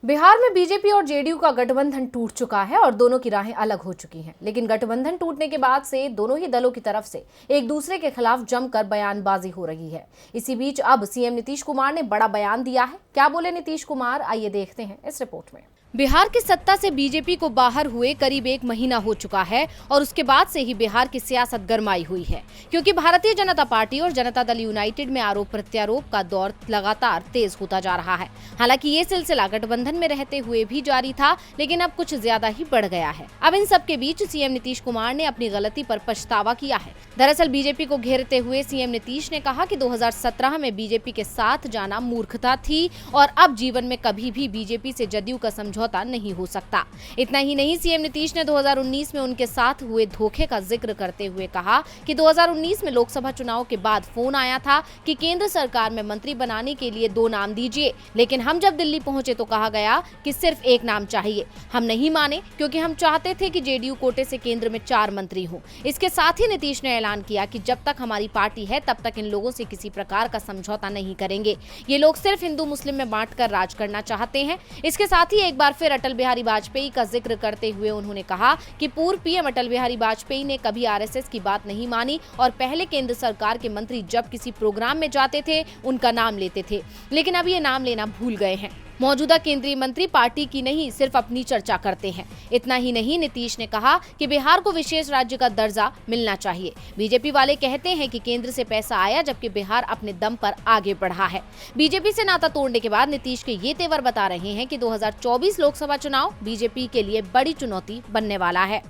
बिहार में बीजेपी और जेडीयू का गठबंधन टूट चुका है और दोनों की राहें अलग हो चुकी हैं। लेकिन गठबंधन टूटने के बाद से दोनों ही दलों की तरफ से एक दूसरे के खिलाफ जमकर बयानबाजी हो रही है। इसी बीच अब सीएम नीतीश कुमार ने बड़ा बयान दिया है। क्या बोले नीतीश कुमार, आइए देखते हैं इस रिपोर्ट में। बिहार की सत्ता से बीजेपी को बाहर हुए करीब 1 महीना हो चुका है और उसके बाद से ही बिहार की सियासत गरमाई हुई है, क्योंकि भारतीय जनता पार्टी और जनता दल यूनाइटेड में आरोप प्रत्यारोप का दौर लगातार तेज होता जा रहा है। हालांकि ये सिलसिला गठबंधन में रहते हुए भी जारी था, लेकिन अब कुछ ज्यादा ही बढ़ गया है। अब इन सब के बीच सीएम नीतीश कुमार ने अपनी गलती पर पछतावा किया है। दरअसल बीजेपी को घेरते हुए सीएम नीतीश ने कहा कि 2017 में बीजेपी के साथ जाना मूर्खता थी और अब जीवन में कभी भी बीजेपी से जदयू का समझौता नहीं हो सकता। इतना ही नहीं, सीएम नीतीश ने 2019 में उनके साथ हुए धोखे का जिक्र करते हुए कहा कि 2019 में लोकसभा चुनाव के बाद फोन आया था कि केंद्र सरकार में मंत्री बनाने के लिए 2 नाम दीजिए, लेकिन हम जब दिल्ली पहुंचे तो कहा गया कि सिर्फ 1 नाम चाहिए। हम नहीं माने, क्योंकि हम चाहते थे कि जेडीयू कोटे से केंद्र में 4 मंत्री हों। इसके साथ ही नीतीश ने ऐलान किया कि जब तक हमारी पार्टी है तब तक इन लोगों से किसी प्रकार का समझौता नहीं करेंगे। ये लोग सिर्फ हिंदू मुस्लिम में बांटकर राज करना चाहते हैं। इसके साथ ही एक बार फिर अटल बिहारी वाजपेयी का जिक्र करते हुए उन्होंने कहा कि पूर्व पीएम अटल बिहारी वाजपेयी ने कभी आरएसएस की बात नहीं मानी और पहले केंद्र सरकार के मंत्री जब किसी प्रोग्राम में जाते थे उनका नाम लेते थे, लेकिन अब ये नाम लेना भूल गए हैं। मौजूदा केंद्रीय मंत्री पार्टी की नहीं, सिर्फ अपनी चर्चा करते हैं। इतना ही नहीं, नीतीश ने कहा कि बिहार को विशेष राज्य का दर्जा मिलना चाहिए। बीजेपी वाले कहते हैं कि केंद्र से पैसा आया, जबकि बिहार अपने दम पर आगे बढ़ा है। बीजेपी से नाता तोड़ने के बाद नीतीश के ये तेवर बता रहे हैं कि 2024 लोकसभा चुनाव बीजेपी के लिए बड़ी चुनौती बनने वाला है।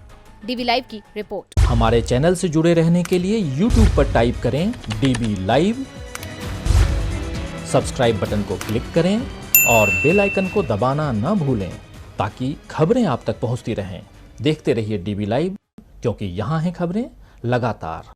डीबी लाइव की रिपोर्ट। हमारे चैनल से जुड़े रहने के लिए YouTube पर टाइप करें डीबी लाइव, सब्सक्राइब बटन को क्लिक करें और बेल आइकन को दबाना न भूलें, ताकि खबरें आप तक पहुंचती रहें। देखते रहिए डीबी लाइव, क्योंकि यहाँ हैं खबरें लगातार।